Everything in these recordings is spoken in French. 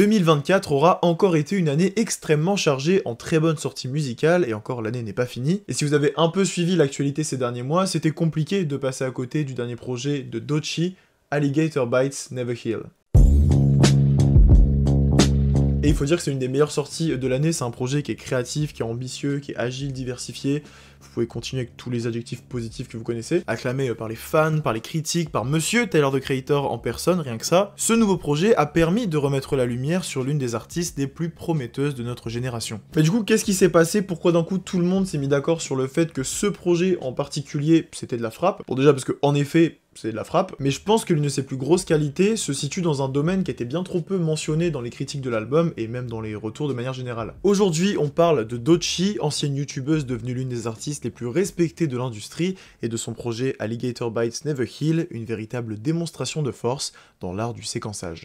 2024 aura encore été une année extrêmement chargée en très bonnes sorties musicales, et encore l'année n'est pas finie. Et si vous avez un peu suivi l'actualité ces derniers mois, c'était compliqué de passer à côté du dernier projet de Doechii, Alligator Bites Never Heal. Et il faut dire que c'est une des meilleures sorties de l'année, c'est un projet qui est créatif, qui est ambitieux, qui est agile, diversifié. Vous pouvez continuer avec tous les adjectifs positifs que vous connaissez, acclamé par les fans, par les critiques, par Monsieur Tyler, the Creator en personne, rien que ça. Ce nouveau projet a permis de remettre la lumière sur l'une des artistes les plus prometteuses de notre génération. Mais du coup, qu'est-ce qui s'est passé? Pourquoi d'un coup tout le monde s'est mis d'accord sur le fait que ce projet en particulier, c'était de la frappe? Bon déjà parce que en effet, c'est de la frappe, mais je pense que l'une de ses plus grosses qualités se situe dans un domaine qui a été bien trop peu mentionné dans les critiques de l'album et même dans les retours de manière générale. Aujourd'hui, on parle de Doechii, ancienne youtubeuse devenue l'une des artistes les plus respectées de l'industrie, et de son projet Alligator Bites Never Heal, une véritable démonstration de force dans l'art du séquençage.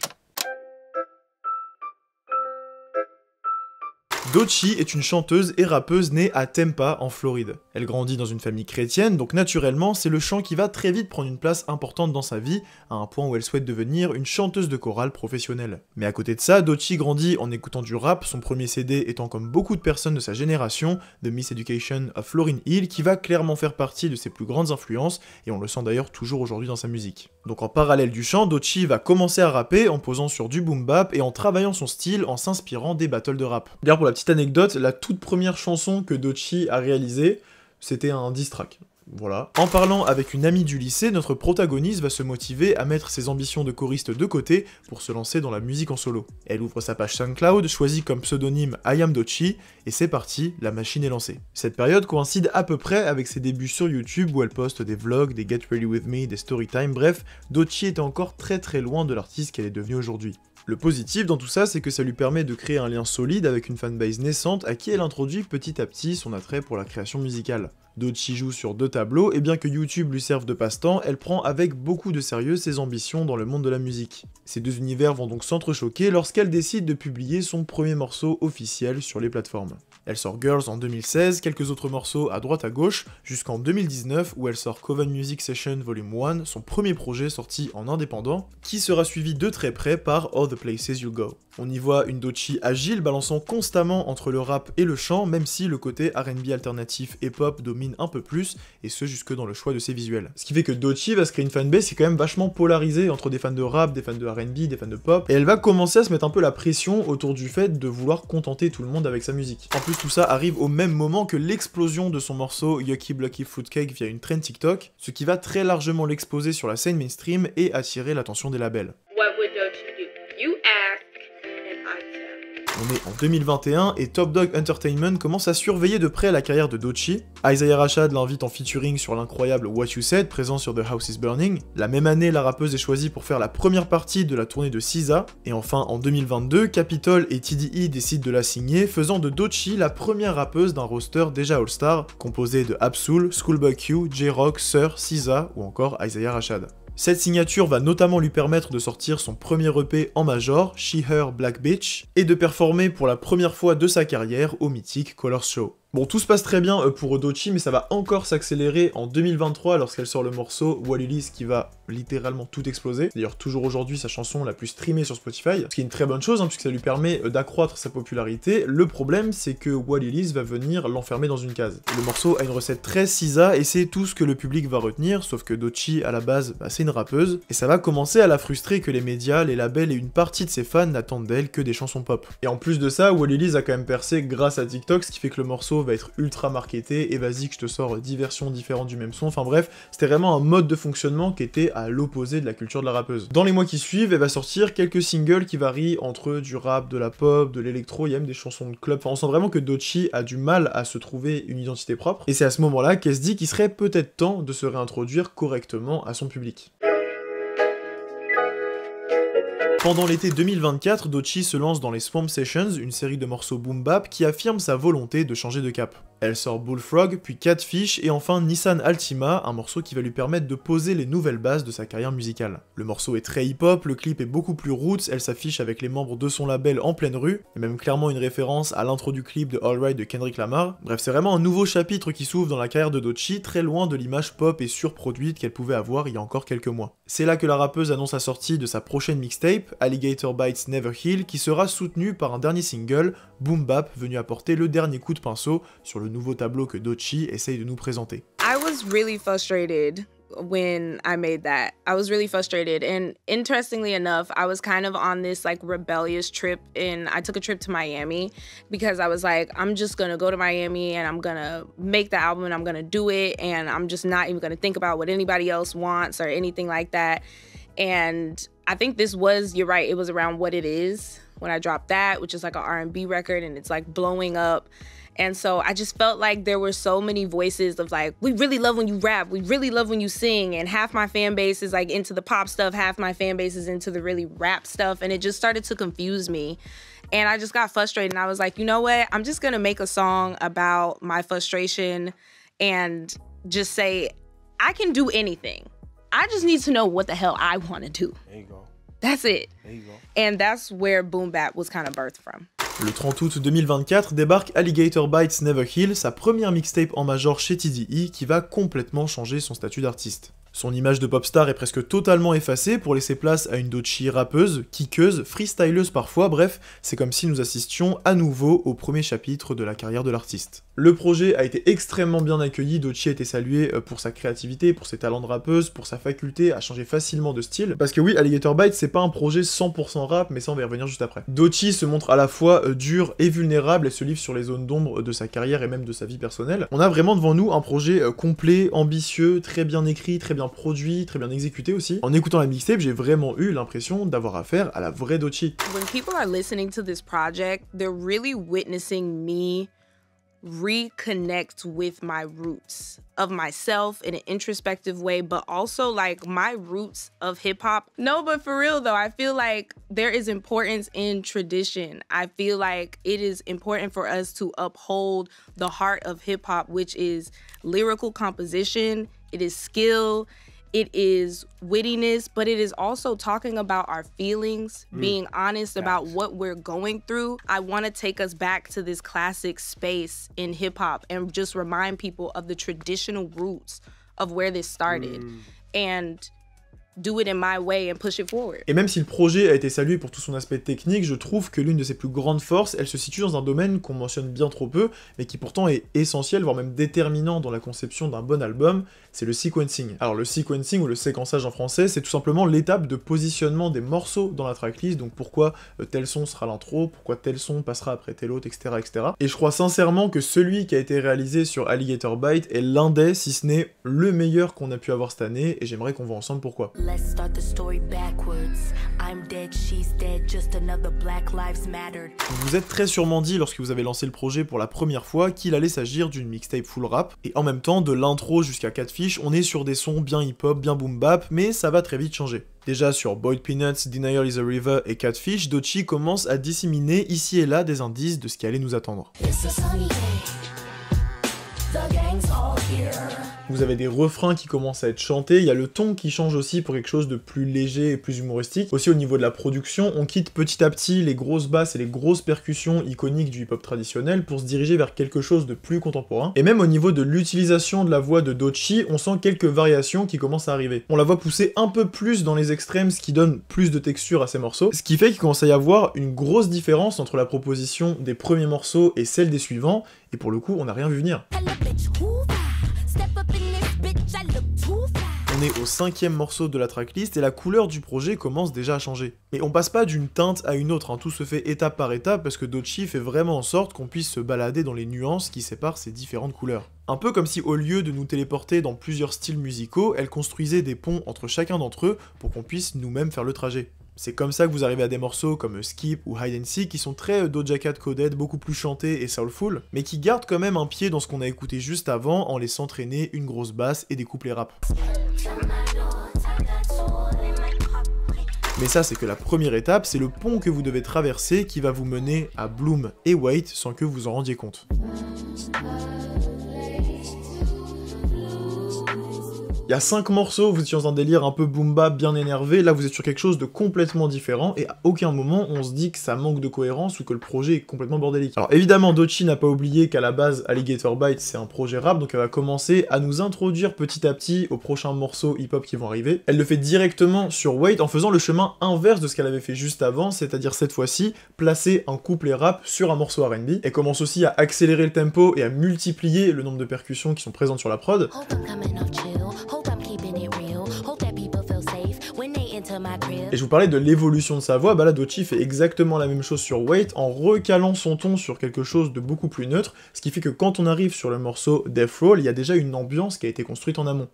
Doechii est une chanteuse et rappeuse née à Tampa, en Floride. Elle grandit dans une famille chrétienne, donc naturellement, c'est le chant qui va très vite prendre une place importante dans sa vie, à un point où elle souhaite devenir une chanteuse de chorale professionnelle. Mais à côté de ça, Doechii grandit en écoutant du rap, son premier CD étant, comme beaucoup de personnes de sa génération, The Miss Education of Lauryn Hill, qui va clairement faire partie de ses plus grandes influences, et on le sent d'ailleurs toujours aujourd'hui dans sa musique. Donc en parallèle du chant, Doechii va commencer à rapper en posant sur du boom bap et en travaillant son style en s'inspirant des battles de rap. D'ailleurs, pour la petite anecdote, la toute première chanson que Doechii a réalisée, c'était un diss track. Voilà. En parlant avec une amie du lycée, notre protagoniste va se motiver à mettre ses ambitions de choriste de côté pour se lancer dans la musique en solo. Elle ouvre sa page SoundCloud, choisit comme pseudonyme I Am Doechii, et c'est parti, la machine est lancée. Cette période coïncide à peu près avec ses débuts sur YouTube où elle poste des vlogs, des Get Ready With Me, des Storytime, bref, Doechii était encore très loin de l'artiste qu'elle est devenue aujourd'hui. Le positif dans tout ça, c'est que ça lui permet de créer un lien solide avec une fanbase naissante à qui elle introduit petit à petit son attrait pour la création musicale. Doechii joue sur deux tableaux, et bien que YouTube lui serve de passe-temps, elle prend avec beaucoup de sérieux ses ambitions dans le monde de la musique. Ces deux univers vont donc s'entrechoquer lorsqu'elle décide de publier son premier morceau officiel sur les plateformes. Elle sort Girls en 2016, quelques autres morceaux à droite à gauche, jusqu'en 2019 où elle sort Coven Music Session Volume 1, son premier projet sorti en indépendant, qui sera suivi de très près par All the Places You Go. On y voit une Doechii agile balançant constamment entre le rap et le chant, même si le côté R&B alternatif et pop domine un peu plus, et ce jusque dans le choix de ses visuels. Ce qui fait que Doechii va se créer une fanbase qui est quand même vachement polarisée entre des fans de rap, des fans de R&B, des fans de pop, et elle va commencer à se mettre un peu la pression autour du fait de vouloir contenter tout le monde avec sa musique. En plus, tout ça arrive au même moment que l'explosion de son morceau Yucky Blocky Fruitcake via une trend TikTok, ce qui va très largement l'exposer sur la scène mainstream et attirer l'attention des labels. What would Doechii do? You ask and I tell. On est en 2021 et Top Dog Entertainment commence à surveiller de près la carrière de Doechii. Isaiah Rashad l'invite en featuring sur l'incroyable What You Said, présent sur The House Is Burning. La même année, la rappeuse est choisie pour faire la première partie de la tournée de SZA. Et enfin, en 2022, Capitol et TDE décident de la signer, faisant de Doechii la première rappeuse d'un roster déjà All-Star, composé de Ab-Soul, Schoolboy Q, J-Rock, Sir, SZA ou encore Isaiah Rashad. Cette signature va notamment lui permettre de sortir son premier EP en major, She Her Black Bitch, et de performer pour la première fois de sa carrière au mythique Colors Show. Bon, tout se passe très bien pour Doechii, mais ça va encore s'accélérer en 2023 lorsqu'elle sort le morceau What It Is qui va littéralement tout exploser. D'ailleurs, toujours aujourd'hui, sa chanson la plus streamée sur Spotify, ce qui est une très bonne chose, puisque ça lui permet d'accroître sa popularité. Le problème, c'est que What It Is va venir l'enfermer dans une case. Le morceau a une recette très SZA, et c'est tout ce que le public va retenir, sauf que Doechii, à la base, c'est une rappeuse, et ça va commencer à la frustrer que les médias, les labels et une partie de ses fans n'attendent d'elle que des chansons pop. Et en plus de ça, What It Is a quand même percé grâce à TikTok, ce qui fait que le morceau va être ultra marketé, et vas-y que je te sors 10 versions différentes du même son, enfin bref, c'était vraiment un mode de fonctionnement qui était à l'opposé de la culture de la rappeuse. Dans les mois qui suivent, elle va sortir quelques singles qui varient entre du rap, de la pop, de l'électro, il y a même des chansons de club, enfin on sent vraiment que Doechii a du mal à se trouver une identité propre, et c'est à ce moment-là qu'elle se dit qu'il serait peut-être temps de se réintroduire correctement à son public. Pendant l'été 2024, Doechii se lance dans les Swamp Sessions, une série de morceaux boom bap qui affirme sa volonté de changer de cap. Elle sort Bullfrog, puis Catfish, et enfin Nissan Altima, un morceau qui va lui permettre de poser les nouvelles bases de sa carrière musicale. Le morceau est très hip-hop, le clip est beaucoup plus roots, elle s'affiche avec les membres de son label en pleine rue, et même clairement une référence à l'intro du clip de All Right de Kendrick Lamar. Bref, c'est vraiment un nouveau chapitre qui s'ouvre dans la carrière de Doechii, très loin de l'image pop et surproduite qu'elle pouvait avoir il y a encore quelques mois. C'est là que la rappeuse annonce la sortie de sa prochaine mixtape, Alligator Bites Never Heal, qui sera soutenue par un dernier single, Boom Bap, venu apporter le dernier coup de pinceau sur le nouveau tableau que Doechii essaye de nous présenter. I was really frustrated when I made that. I was really frustrated, and interestingly enough, I was kind of on this like rebellious trip, and I took a trip to Miami because I was like, I'm just gonna go to Miami and I'm gonna make the album and I'm gonna do it, and I'm just not even gonna think about what anybody else wants or anything like that. And I think this was, you're right, it was around What It Is when I dropped that, which is like an R&B record, and it's like blowing up. And so I just felt like there were so many voices of like, we really love when you rap, we really love when you sing, and half my fan base is like into the pop stuff, half my fan base is into the really rap stuff, and it just started to confuse me. And I just got frustrated, and I was like, you know what, I'm just gonna make a song about my frustration and just say, I can do anything. I just need to know what the hell I wanna do. There you go. That's it. There you go. And that's where Boom Bap was kind of birthed from. Le 30 août 2024 débarque Alligator Bites Never Heal, sa première mixtape en major chez TDE qui va complètement changer son statut d'artiste. Son image de pop star est presque totalement effacée pour laisser place à une Doechii rappeuse, kickeuse, freestyleuse parfois, bref, c'est comme si nous assistions à nouveau au premier chapitre de la carrière de l'artiste. Le projet a été extrêmement bien accueilli, Doechii a été saluée pour sa créativité, pour ses talents de rappeuse, pour sa faculté à changer facilement de style, parce que oui, Alligator Bites c'est pas un projet 100% rap, mais ça on va y revenir juste après. Doechii se montre à la fois dur et vulnérable et se livre sur les zones d'ombre de sa carrière et même de sa vie personnelle. On a vraiment devant nous un projet complet, ambitieux, très bien écrit, très bien produit, très bien exécuté aussi. En écoutant la mixtape, j'ai vraiment eu l'impression d'avoir affaire à la vraie Doechii. When people are listening to this project, they're really witnessing me reconnect with my roots of myself in an introspective way, but also like my roots of hip hop. No, but for real though, I feel like there is importance in tradition. I feel like it is important for us to uphold the heart of hip hop, which is lyrical composition, it is skill, it is wittiness, but it is also talking about our feelings, being honest about what we're going through. I want to take us back to this classic space in hip hop and just remind people of the traditional roots of where this started. And do it in my way and push it forward. Et même si le projet a été salué pour tout son aspect technique, je trouve que l'une de ses plus grandes forces, elle se situe dans un domaine qu'on mentionne bien trop peu, mais qui pourtant est essentiel, voire même déterminant dans la conception d'un bon album, c'est le sequencing. Alors le sequencing, ou le séquençage en français, c'est tout simplement l'étape de positionnement des morceaux dans la tracklist, donc pourquoi tel son sera l'intro, pourquoi tel son passera après tel autre, etc., etc. Et je crois sincèrement que celui qui a été réalisé sur Alligator Bite est l'un des, si ce n'est le meilleur qu'on a pu avoir cette année, et j'aimerais qu'on voit ensemble pourquoi. Let's start the story backwards. I'm dead, she's dead, just another Black Lives Matter. Vous vous êtes très sûrement dit lorsque vous avez lancé le projet pour la première fois qu'il allait s'agir d'une mixtape full rap, et en même temps, de l'intro jusqu'à Catfish, on est sur des sons bien hip-hop, bien boom bap, mais ça va très vite changer. Déjà sur Boiled Peanuts, Denial is a River et Catfish, Doechii commence à disséminer ici et là des indices de ce qui allait nous attendre. Vous avez des refrains qui commencent à être chantés, il y a le ton qui change aussi pour quelque chose de plus léger et plus humoristique. Aussi au niveau de la production, on quitte petit à petit les grosses basses et les grosses percussions iconiques du hip-hop traditionnel pour se diriger vers quelque chose de plus contemporain. Et même au niveau de l'utilisation de la voix de Doechii, on sent quelques variations qui commencent à arriver. On la voit pousser un peu plus dans les extrêmes, ce qui donne plus de texture à ces morceaux, ce qui fait qu'il commence à y avoir une grosse différence entre la proposition des premiers morceaux et celle des suivants, et pour le coup, on n'a rien vu venir. On est au 5e morceau de la tracklist et la couleur du projet commence déjà à changer. Mais on passe pas d'une teinte à une autre, hein. Tout se fait étape par étape parce que Doechii fait vraiment en sorte qu'on puisse se balader dans les nuances qui séparent ces différentes couleurs. Un peu comme si au lieu de nous téléporter dans plusieurs styles musicaux, elle construisait des ponts entre chacun d'entre eux pour qu'on puisse nous-mêmes faire le trajet. C'est comme ça que vous arrivez à des morceaux comme Skip ou Hide and Seek qui sont très Doja Cat coded, beaucoup plus chantés et soulful, mais qui gardent quand même un pied dans ce qu'on a écouté juste avant en laissant traîner une grosse basse et des couplets rap. Mais ça, c'est que la première étape, c'est le pont que vous devez traverser qui va vous mener à Bloom et Wait sans que vous en rendiez compte. Il y a 5 morceaux, vous étiez dans un délire un peu boom bap, bien énervé, là vous êtes sur quelque chose de complètement différent, et à aucun moment on se dit que ça manque de cohérence ou que le projet est complètement bordélique. Alors évidemment, Doechii n'a pas oublié qu'à la base, Alligator Bites c'est un projet rap, donc elle va commencer à nous introduire petit à petit aux prochains morceaux hip-hop qui vont arriver. Elle le fait directement sur Wait en faisant le chemin inverse de ce qu'elle avait fait juste avant, c'est-à-dire cette fois-ci, placer un couplet rap sur un morceau R&B. Elle commence aussi à accélérer le tempo et à multiplier le nombre de percussions qui sont présentes sur la prod. Et je vous parlais de l'évolution de sa voix, bah là Doechii fait exactement la même chose sur Wait en recalant son ton sur quelque chose de beaucoup plus neutre, ce qui fait que quand on arrive sur le morceau Death Roll, il y a déjà une ambiance qui a été construite en amont.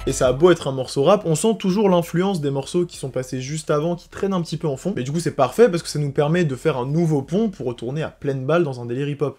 Et ça a beau être un morceau rap, on sent toujours l'influence des morceaux qui sont passés juste avant, qui traînent un petit peu en fond, mais du coup c'est parfait parce que ça nous permet de faire un nouveau pont pour retourner à pleine balle dans un délire hip-hop.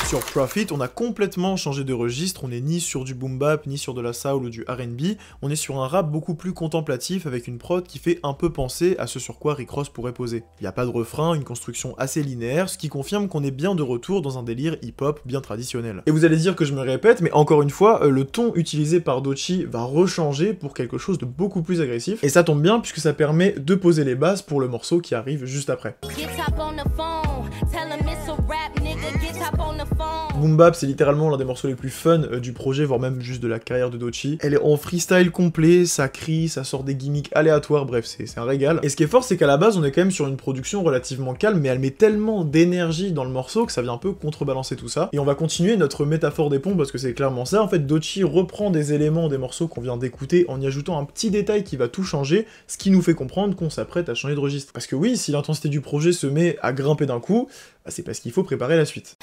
Sur Profit, on a complètement changé de registre, on n'est ni sur du boom bap, ni sur de la soul ou du R&B, on est sur un rap beaucoup plus contemplatif avec une prod qui fait un peu penser à ce sur quoi Rick Ross pourrait poser. Il n'y a pas de refrain, une construction assez linéaire, ce qui confirme qu'on est bien de retour dans un délire hip-hop bien traditionnel. Et vous allez dire que je me répète, mais encore une fois, le ton utilisé par Doechii va rechanger pour quelque chose de beaucoup plus agressif, et ça tombe bien puisque ça permet de poser les bases pour le morceau qui arrive juste après. Boom Bap, c'est littéralement l'un des morceaux les plus fun du projet, voire même juste de la carrière de Doechii. Elle est en freestyle complet, ça crie, ça sort des gimmicks aléatoires, bref, c'est un régal. Et ce qui est fort, c'est qu'à la base, on est quand même sur une production relativement calme, mais elle met tellement d'énergie dans le morceau que ça vient un peu contrebalancer tout ça. Et on va continuer notre métaphore des ponts, parce que c'est clairement ça. En fait, Doechii reprend des éléments des morceaux qu'on vient d'écouter en y ajoutant un petit détail qui va tout changer, ce qui nous fait comprendre qu'on s'apprête à changer de registre. Parce que oui, si l'intensité du projet se met à grimper d'un coup, bah c'est parce qu'il faut préparer la suite.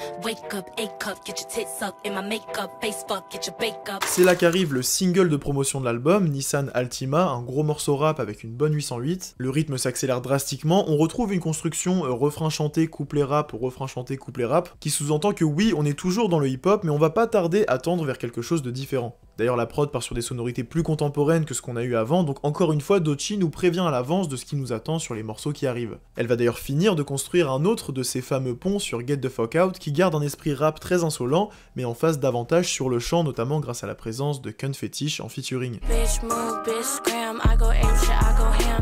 C'est là qu'arrive le single de promotion de l'album, Nissan Altima, un gros morceau rap avec une bonne 808. Le rythme s'accélère drastiquement, on retrouve une construction refrain chanté, couplet rap, refrain chanté, couplet rap, qui sous-entend que oui, on est toujours dans le hip-hop, mais on va pas tarder à tendre vers quelque chose de différent. D'ailleurs, la prod part sur des sonorités plus contemporaines que ce qu'on a eu avant, donc encore une fois, Doechii nous prévient à l'avance de ce qui nous attend sur les morceaux qui arrivent. Elle va d'ailleurs finir de construire un autre de ces fameux ponts sur Get the Fuck Out, qui garde un esprit rap très insolent, mais en face davantage sur le chant, notamment grâce à la présence de Cunt Fetish en featuring.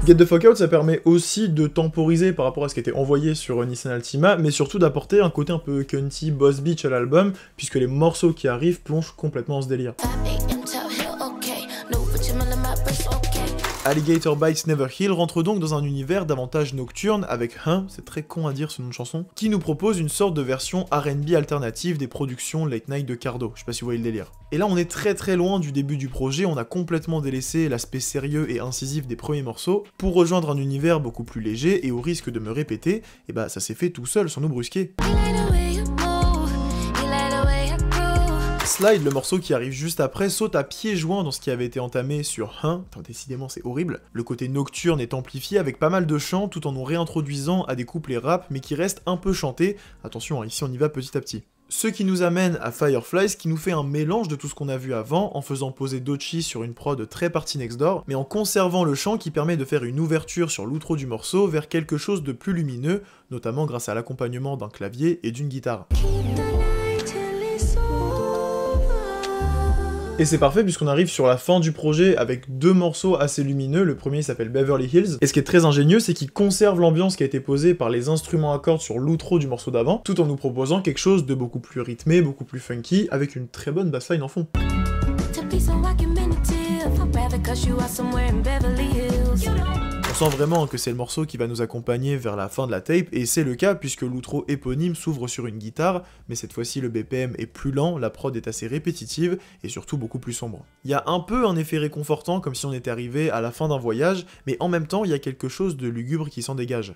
Get the Fuck Out, ça permet aussi de temporiser par rapport à ce qui était envoyé sur Nissan Altima, mais surtout d'apporter un côté un peu cunty, boss bitch à l'album, puisque les morceaux qui arrivent plongent complètement dans ce délire. Alligator Bites Never Heal rentre donc dans un univers davantage nocturne avec c'est très con à dire ce nom de chanson, qui nous propose une sorte de version R&B alternative des productions Late Night de Cardo, je sais pas si vous voyez le délire. Et là on est très loin du début du projet, on a complètement délaissé l'aspect sérieux et incisif des premiers morceaux, pour rejoindre un univers beaucoup plus léger, et au risque de me répéter, et bah ça s'est fait tout seul sans nous brusquer. Slide, le morceau qui arrive juste après, saute à pieds joints dans ce qui avait été entamé sur enfin décidément c'est horrible. Le côté nocturne est amplifié avec pas mal de chants tout en nous réintroduisant à des couplets rap mais qui restent un peu chantés. Attention, ici on y va petit à petit. Ce qui nous amène à Fireflies, qui nous fait un mélange de tout ce qu'on a vu avant, en faisant poser Doechii sur une prod très Party Next Door, mais en conservant le chant qui permet de faire une ouverture sur l'outro du morceau vers quelque chose de plus lumineux, notamment grâce à l'accompagnement d'un clavier et d'une guitare. Et c'est parfait puisqu'on arrive sur la fin du projet avec deux morceaux assez lumineux, le premier s'appelle Beverly Hills, et ce qui est très ingénieux c'est qu'il conserve l'ambiance qui a été posée par les instruments à cordes sur l'outro du morceau d'avant, tout en nous proposant quelque chose de beaucoup plus rythmé, beaucoup plus funky, avec une très bonne bassline en fond. On sent vraiment que c'est le morceau qui va nous accompagner vers la fin de la tape, et c'est le cas puisque l'outro éponyme s'ouvre sur une guitare, mais cette fois-ci le BPM est plus lent, la prod est assez répétitive, et surtout beaucoup plus sombre. Il y a un peu un effet réconfortant, comme si on était arrivé à la fin d'un voyage, mais en même temps il y a quelque chose de lugubre qui s'en dégage.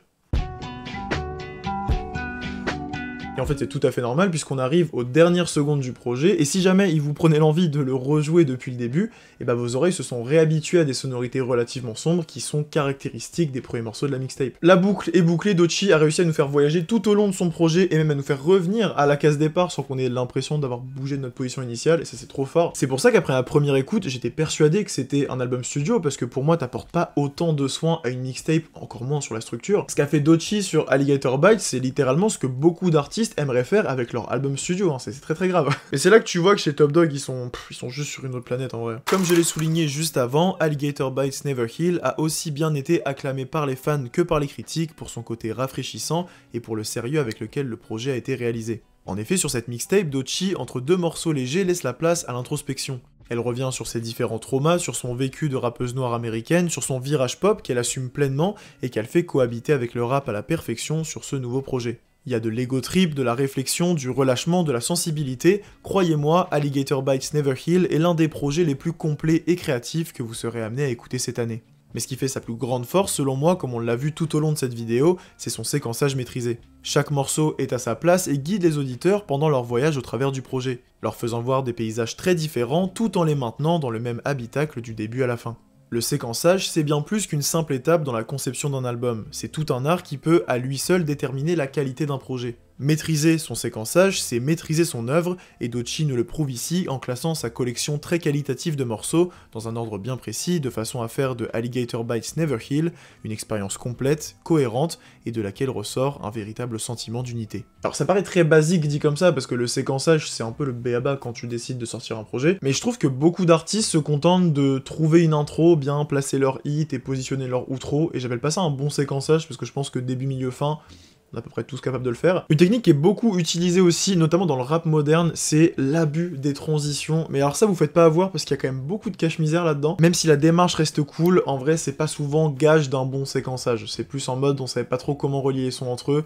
Et en fait c'est tout à fait normal puisqu'on arrive aux dernières secondes du projet, et si jamais vous prenez l'envie de le rejouer depuis le début, et bah vos oreilles se sont réhabituées à des sonorités relativement sombres qui sont caractéristiques des premiers morceaux de la mixtape. La boucle est bouclée, Doechii a réussi à nous faire voyager tout au long de son projet et même à nous faire revenir à la case départ sans qu'on ait l'impression d'avoir bougé de notre position initiale, et ça c'est trop fort. C'est pour ça qu'après la première écoute, j'étais persuadé que c'était un album studio, parce que pour moi t'apportes pas autant de soin à une mixtape, encore moins sur la structure. Ce qu'a fait Doechii sur Alligator Bites, c'est littéralement ce que beaucoup d'artistes aimeraient faire avec leur album studio, hein. C'est très grave. Et c'est là que tu vois que chez Top Dawg, ils sont juste sur une autre planète en vrai. Comme je l'ai souligné juste avant, Alligator Bites Never Heal a aussi bien été acclamé par les fans que par les critiques pour son côté rafraîchissant et pour le sérieux avec lequel le projet a été réalisé. En effet, sur cette mixtape, Doechii, entre deux morceaux légers, laisse la place à l'introspection. Elle revient sur ses différents traumas, sur son vécu de rappeuse noire américaine, sur son virage pop qu'elle assume pleinement et qu'elle fait cohabiter avec le rap à la perfection sur ce nouveau projet. Il y a de l'ego trip, de la réflexion, du relâchement, de la sensibilité. Croyez-moi, Alligator Bites Never Heal est l'un des projets les plus complets et créatifs que vous serez amené à écouter cette année. Mais ce qui fait sa plus grande force, selon moi, comme on l'a vu tout au long de cette vidéo, c'est son séquençage maîtrisé. Chaque morceau est à sa place et guide les auditeurs pendant leur voyage au travers du projet, leur faisant voir des paysages très différents tout en les maintenant dans le même habitacle du début à la fin. Le séquençage, c'est bien plus qu'une simple étape dans la conception d'un album, c'est tout un art qui peut à lui seul déterminer la qualité d'un projet. Maîtriser son séquençage, c'est maîtriser son œuvre, et Doechii nous le prouve ici en classant sa collection très qualitative de morceaux dans un ordre bien précis, de façon à faire de Alligator Bites Never Heal une expérience complète, cohérente, et de laquelle ressort un véritable sentiment d'unité. Alors ça paraît très basique dit comme ça, parce que le séquençage c'est un peu le b.a.-ba quand tu décides de sortir un projet, mais je trouve que beaucoup d'artistes se contentent de trouver une intro, bien placer leur hit et positionner leur outro, et j'appelle pas ça un bon séquençage, parce que je pense que début, milieu, fin, on est à peu près tous capables de le faire. Une technique qui est beaucoup utilisée aussi, notamment dans le rap moderne, c'est l'abus des transitions. Mais alors ça, vous faites pas avoir parce qu'il y a quand même beaucoup de cache-misère là-dedans. Même si la démarche reste cool, en vrai, c'est pas souvent gage d'un bon séquençage. C'est plus en mode, on savait pas trop comment relier les sons entre eux.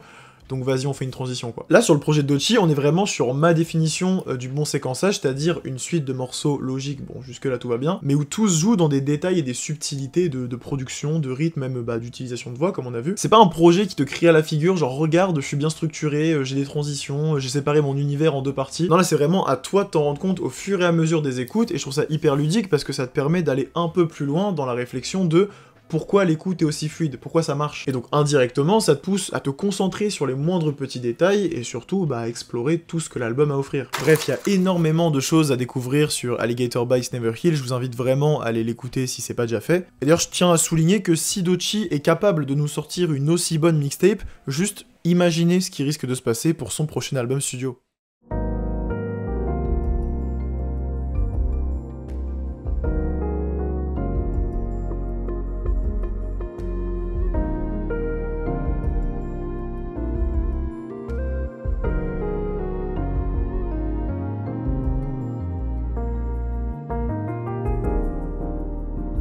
Donc vas-y, on fait une transition quoi. Là sur le projet de Doechii, on est vraiment sur ma définition du bon séquençage, c'est-à-dire une suite de morceaux logiques, bon jusque là tout va bien, mais où tout se joue dans des détails et des subtilités de production, de rythme, même d'utilisation de voix comme on a vu. C'est pas un projet qui te crie à la figure, genre regarde, je suis bien structuré, j'ai des transitions, j'ai séparé mon univers en deux parties. Non là c'est vraiment à toi de t'en rendre compte au fur et à mesure des écoutes, et je trouve ça hyper ludique parce que ça te permet d'aller un peu plus loin dans la réflexion de pourquoi l'écoute est aussi fluide, pourquoi ça marche. Et donc indirectement, ça te pousse à te concentrer sur les moindres petits détails et surtout à explorer tout ce que l'album a à offrir. Bref, il y a énormément de choses à découvrir sur Alligator Bites Never Heal, je vous invite vraiment à aller l'écouter si c'est pas déjà fait. Et d'ailleurs, je tiens à souligner que si Doechii est capable de nous sortir une aussi bonne mixtape, juste imaginez ce qui risque de se passer pour son prochain album studio.